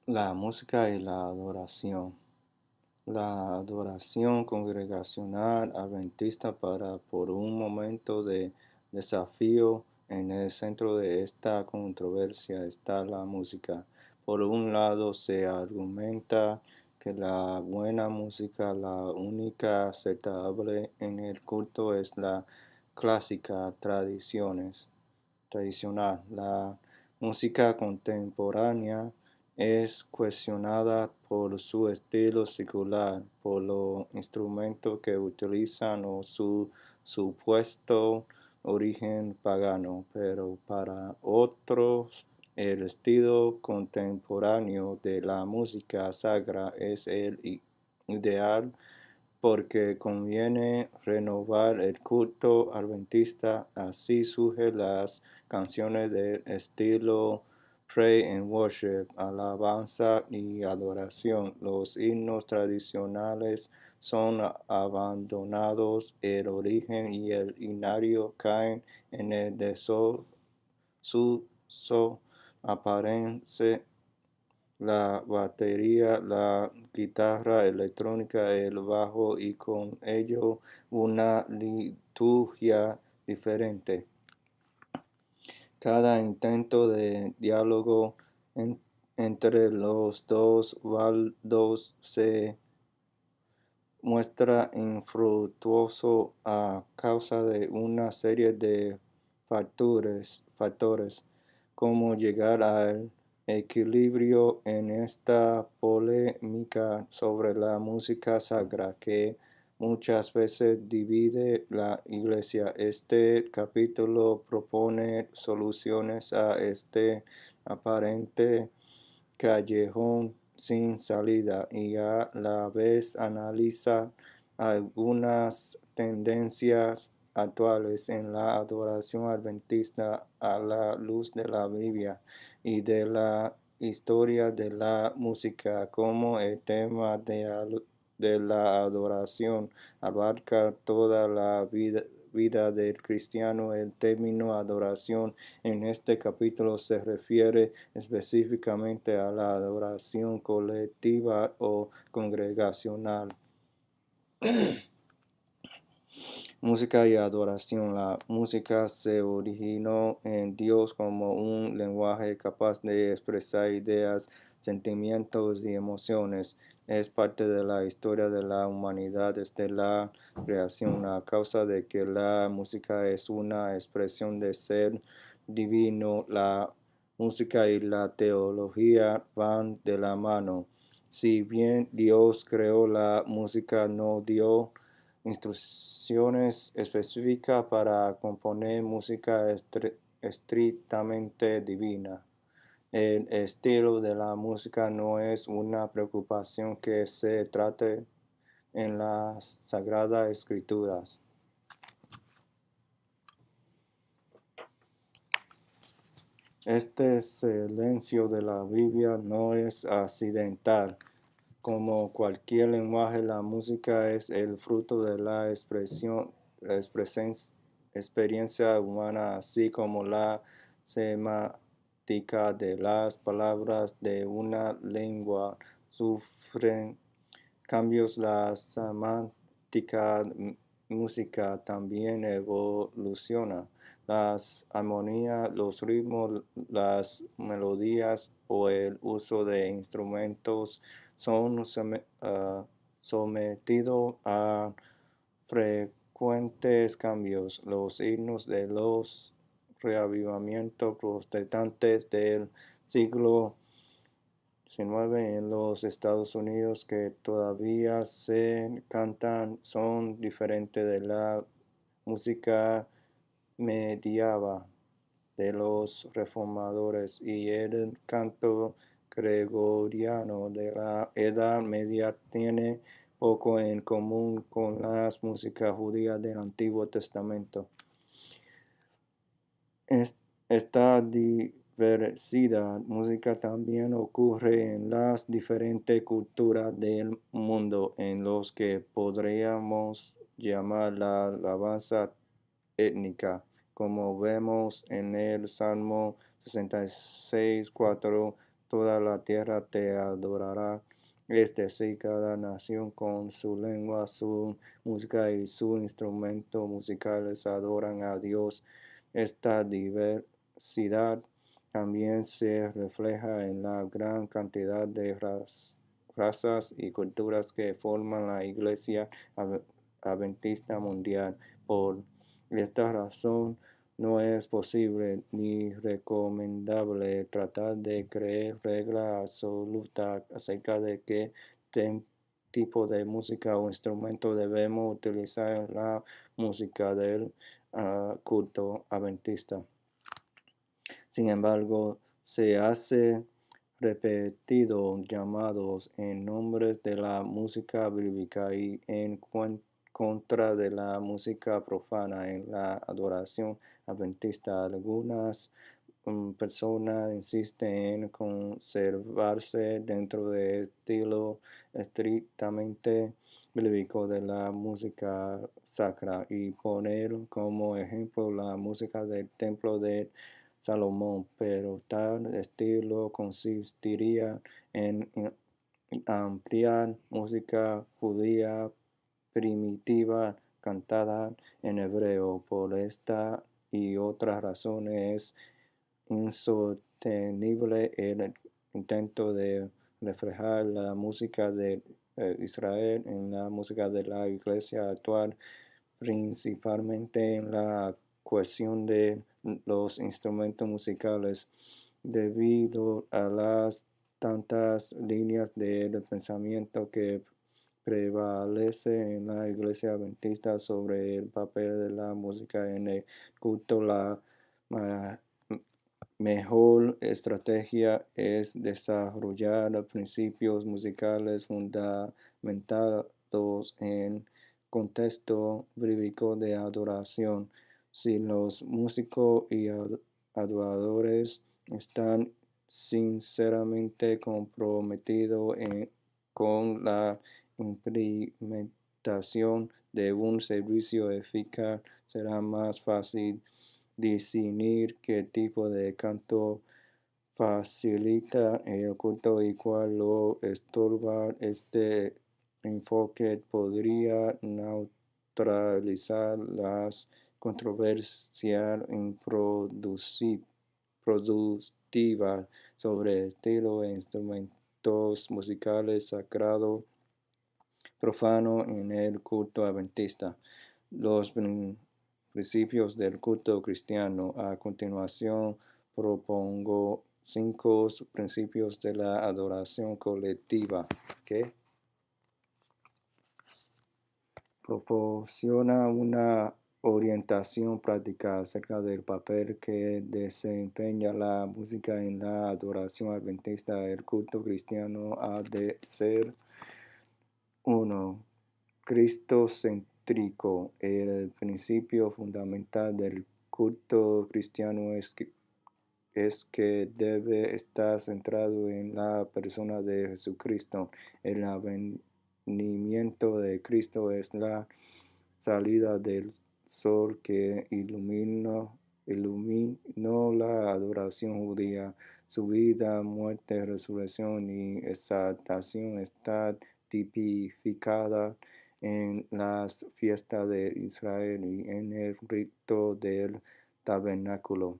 La música y la adoración. La adoración congregacional adventista para por un momento de desafío en el centro de esta controversia está la música. Por un lado se argumenta que la buena música, la única aceptable en el culto es la clásica tradicional. La música contemporánea es cuestionada por su estilo secular, por los instrumentos que utilizan o su supuesto origen pagano, pero para otros el estilo contemporáneo de la música sagrada es el ideal porque conviene renovar el culto adventista, así surgen las canciones del estilo Pray and Worship, alabanza y adoración. Los himnos tradicionales son abandonados, el origen y el inario caen en el desuso aparente, la batería, la guitarra electrónica, el bajo y con ello una liturgia diferente. Cada intento de diálogo entre los dos bandos se muestra infructuoso a causa de una serie de factores como llegar al equilibrio en esta polémica sobre la música sagrada que muchas veces divide la iglesia. Este capítulo propone soluciones a este aparente callejón sin salida y a la vez analiza algunas tendencias actuales en la adoración adventista a la luz de la Biblia y de la historia de la música como el tema de la adoración abarca toda la vida del cristiano. El término adoración en este capítulo se refiere específicamente a la adoración colectiva o congregacional. Música y adoración. La música se originó en Dios como un lenguaje capaz de expresar ideas, sentimientos y emociones. Es parte de la historia de la humanidad desde la creación a causa de que la música es una expresión de ser divino. La música y la teología van de la mano. Si bien Dios creó la música, no dio instrucciones específicas para componer música estrictamente divina. El estilo de la música no es una preocupación que se trate en las Sagradas Escrituras. Este silencio de la Biblia no es accidental. Como cualquier lenguaje, la música es el fruto de la experiencia humana, así como la semántica de las palabras de una lengua sufren cambios. La semántica música también evoluciona. Las armonías, los ritmos, las melodías o el uso de instrumentos son sometidos a frecuentes cambios. Los himnos de los reavivamientos protestantes del siglo XIX en los Estados Unidos que todavía se cantan son diferentes de la música medieval de los reformadores y el canto gregoriano de la Edad Media tiene poco en común con las músicas judías del Antiguo Testamento. Esta diversidad música también ocurre en las diferentes culturas del mundo en los que podríamos llamar la alabanza étnica, como vemos en el Salmo 66:4, toda la tierra te adorará. Es decir, cada nación con su lengua, su música y su instrumento musicales adoran a Dios. Esta diversidad también se refleja en la gran cantidad de razas y culturas que forman la Iglesia Adventista Mundial. Por esta razón, no es posible ni recomendable tratar de crear regla absoluta acerca de qué tipo de música o instrumento debemos utilizar en la música del culto adventista. Sin embargo, se hace repetido llamados en nombre de la música bíblica y en contra de la música profana en la adoración adventista. Algunas personas insisten en conservarse dentro del estilo estrictamente bíblico de la música sacra y poner como ejemplo la música del templo de Salomón, pero tal estilo consistiría en ampliar música judía primitiva cantada en hebreo. Por esta y otras razones es insostenible el intento de reflejar la música de Israel en la música de la iglesia actual, principalmente en la cuestión de los instrumentos musicales, debido a las tantas líneas de pensamiento que prevalece en la iglesia adventista sobre el papel de la música en el culto. La mejor estrategia es desarrollar principios musicales fundamentados en contexto bíblico de adoración. Si los músicos y adoradores están sinceramente comprometidos con la implementación de un servicio eficaz, será más fácil discernir qué tipo de canto facilita el culto y cuál lo estorba. Este enfoque podría neutralizar las controversias productivas sobre estilo e instrumentos musicales sagrados profano en el culto adventista. Los principios del culto cristiano. A continuación, propongo 5 principios de la adoración colectiva que proporciona una orientación práctica acerca del papel que desempeña la música en la adoración adventista. El culto cristiano ha de ser 1. Cristocéntrico. El principio fundamental del culto cristiano es que debe estar centrado en la persona de Jesucristo. El advenimiento de Cristo es la salida del sol que iluminó la adoración judía. Su vida, muerte, resurrección y exaltación está tipificada en las fiestas de Israel y en el rito del tabernáculo.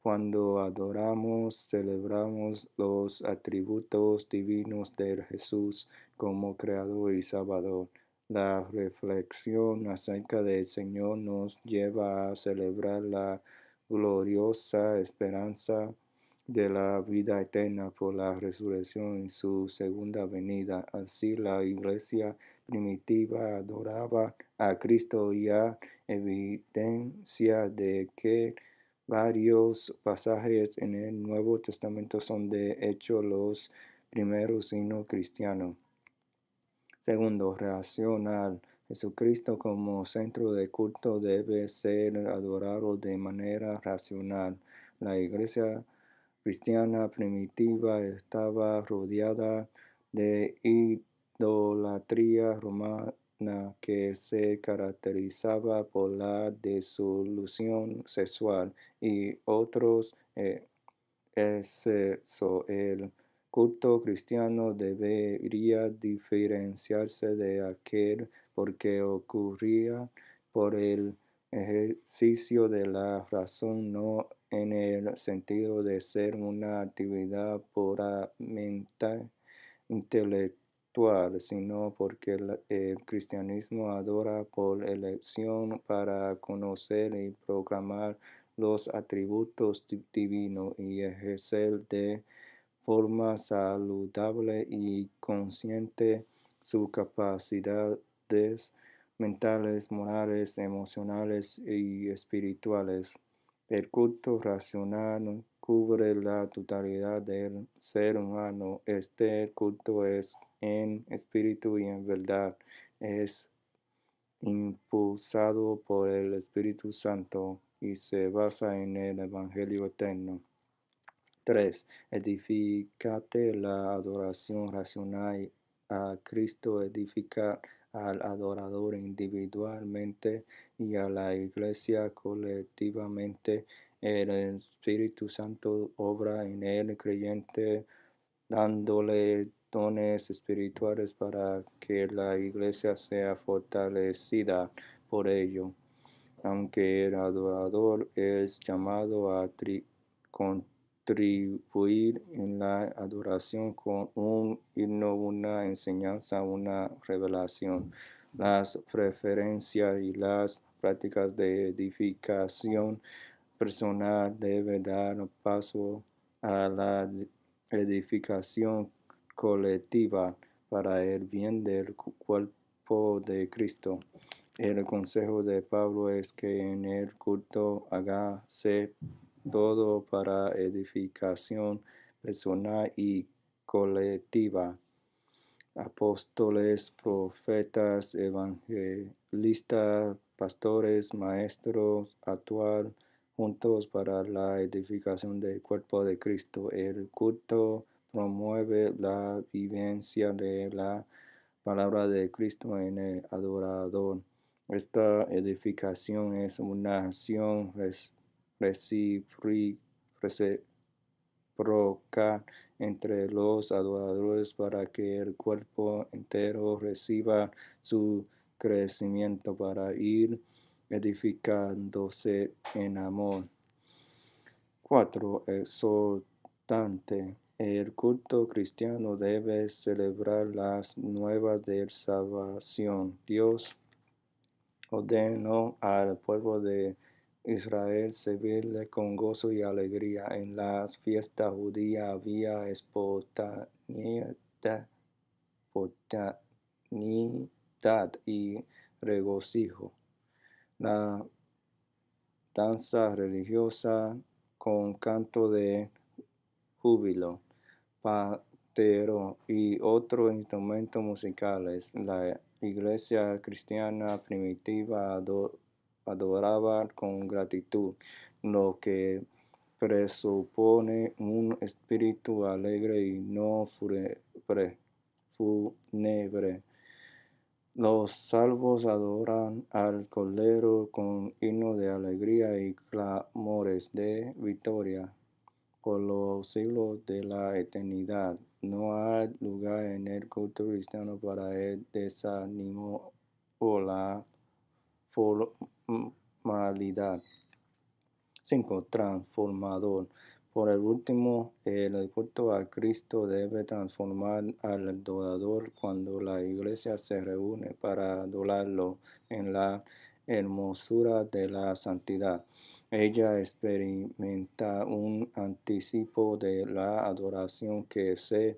Cuando adoramos, celebramos los atributos divinos de Jesús como Creador y Salvador. La reflexión acerca del Señor nos lleva a celebrar la gloriosa esperanza de la vida eterna por la resurrección en su segunda venida. Así la iglesia primitiva adoraba a Cristo y a evidencia de que varios pasajes en el Nuevo Testamento son de hecho los primeros signos cristianos. Segundo, racional. Jesucristo como centro de culto debe ser adorado de manera racional. La iglesia cristiana primitiva estaba rodeada de idolatría romana que se caracterizaba por la disolución sexual y otros excesos. El culto cristiano debería diferenciarse de aquel porque ocurría por el ejercicio de la razón, no en el sentido de ser una actividad puramente intelectual, sino porque el cristianismo adora por elección para conocer y proclamar los atributos divinos y ejercer de forma saludable y consciente sus capacidades mentales, morales, emocionales y espirituales. El culto racional cubre la totalidad del ser humano. Este culto es en espíritu y en verdad. Es impulsado por el Espíritu Santo y se basa en el Evangelio eterno. 3. Edificate la adoración racional a Cristo, edifica al adorador individualmente y a la iglesia colectivamente. El Espíritu Santo obra en el creyente dándole dones espirituales para que la iglesia sea fortalecida por ello. Aunque el adorador es llamado a contribuir en la adoración con un himno, una enseñanza, una revelación, las preferencias y las prácticas de edificación personal debe dar paso a la edificación colectiva para el bien del cuerpo de Cristo. El consejo de Pablo es que en el culto hágase todo para edificación personal y colectiva. Apóstoles, profetas, evangelistas, pastores, maestros, actuar juntos para la edificación del cuerpo de Cristo. El culto promueve la vivencia de la palabra de Cristo en el adorador. Esta edificación es una acción recíproca entre los adoradores para que el cuerpo entero reciba su crecimiento para ir edificándose en amor. 4. Exhortante. El culto cristiano debe celebrar las nuevas de salvación. Dios ordenó al pueblo de Israel servirle con gozo y alegría. En las fiestas judías había espontaneidad y regocijo. La danza religiosa con canto de júbilo, patero y otros instrumentos musicales. La iglesia cristiana primitiva adoraba con gratitud, lo que presupone un espíritu alegre y no fúnebre. Los salvos adoran al Cordero con himnos de alegría y clamores de victoria por los siglos de la eternidad. No hay lugar en el culto cristiano para el desánimo o la formalidad. 5. Transformador. Por el último, el culto a Cristo debe transformar al adorador cuando la iglesia se reúne para adorarlo en la hermosura de la santidad. Ella experimenta un anticipo de la adoración que se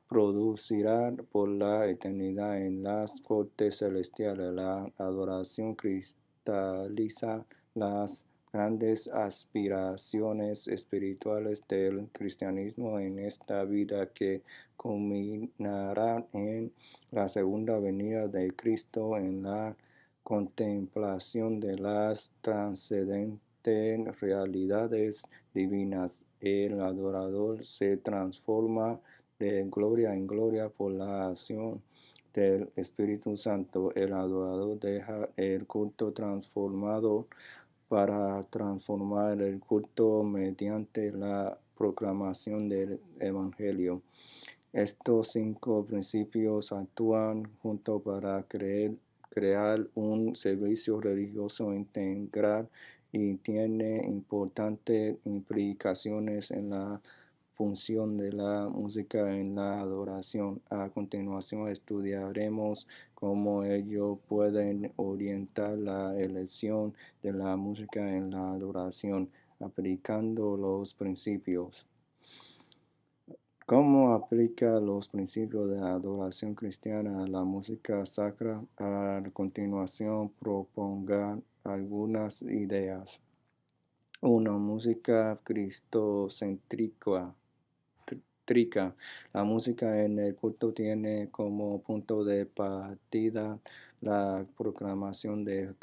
producirá por la eternidad en las cortes celestiales. La adoración cristaliza las grandes aspiraciones espirituales del cristianismo en esta vida que culminará en la segunda venida de Cristo en la contemplación de las trascendentes realidades divinas. El adorador se transforma de gloria en gloria por la acción del Espíritu Santo. El adorador deja el culto transformado para transformar el culto mediante la proclamación del Evangelio. Estos 5 principios actúan juntos para crear un servicio religioso integral y tiene importantes implicaciones en la función de la música en la adoración. A continuación estudiaremos cómo ello pueden orientar la elección de la música en la adoración, aplicando los principios. ¿Cómo aplica los principios de adoración cristiana a la música sacra? A continuación proponga algunas ideas. 1. Música cristocéntrica. La música en el culto tiene como punto de partida la proclamación de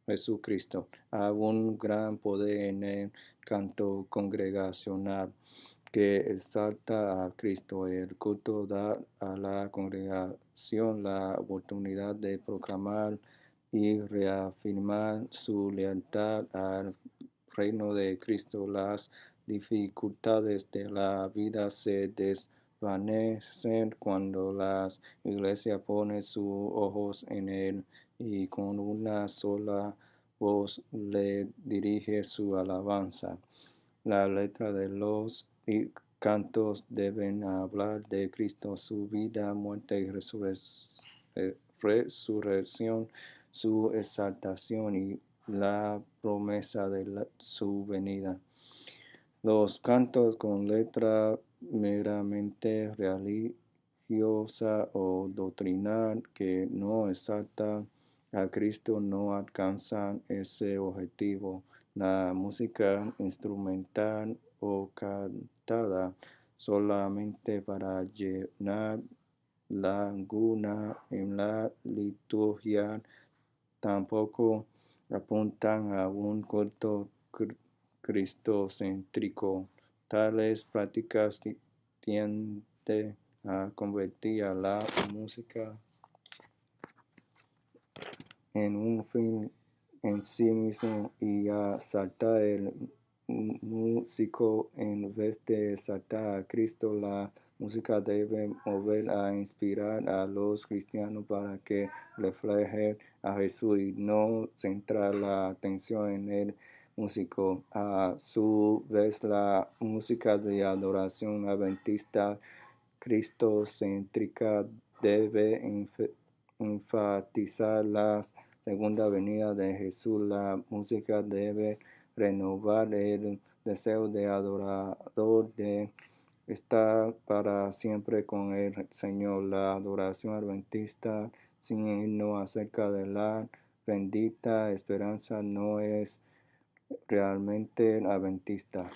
Jesucristo. Hay un gran poder en el canto congregacional que exalta a Cristo. El culto da a la congregación la oportunidad de proclamar y reafirmar su lealtad al reino de Cristo. Las dificultades de la vida se desvanecen cuando la iglesia pone sus ojos en Él y con una sola voz le dirige su alabanza. La letra de los cantos deben hablar de Cristo, su vida, muerte y resurrección, su exaltación y la promesa de su venida. Los cantos con letra meramente religiosa o doctrinal que no exaltan a Cristo no alcanzan ese objetivo. La música instrumental o cantada solamente para llenar laguna en la liturgia tampoco apuntan a un culto cristocéntrico. Tales prácticas tienden a convertir a la música en un fin en sí mismo y a exaltar el músico en vez de exaltar a Cristo. La música debe mover a inspirar a los cristianos para que reflejen a Jesús y no centrar la atención en el músico. A su vez, la música de adoración adventista cristocéntrica debe enfatizar la segunda venida de Jesús. La música debe renovar el deseo de adorador de estar para siempre con el Señor. La adoración adventista sin himno acerca de la bendita esperanza no es realmente adventista.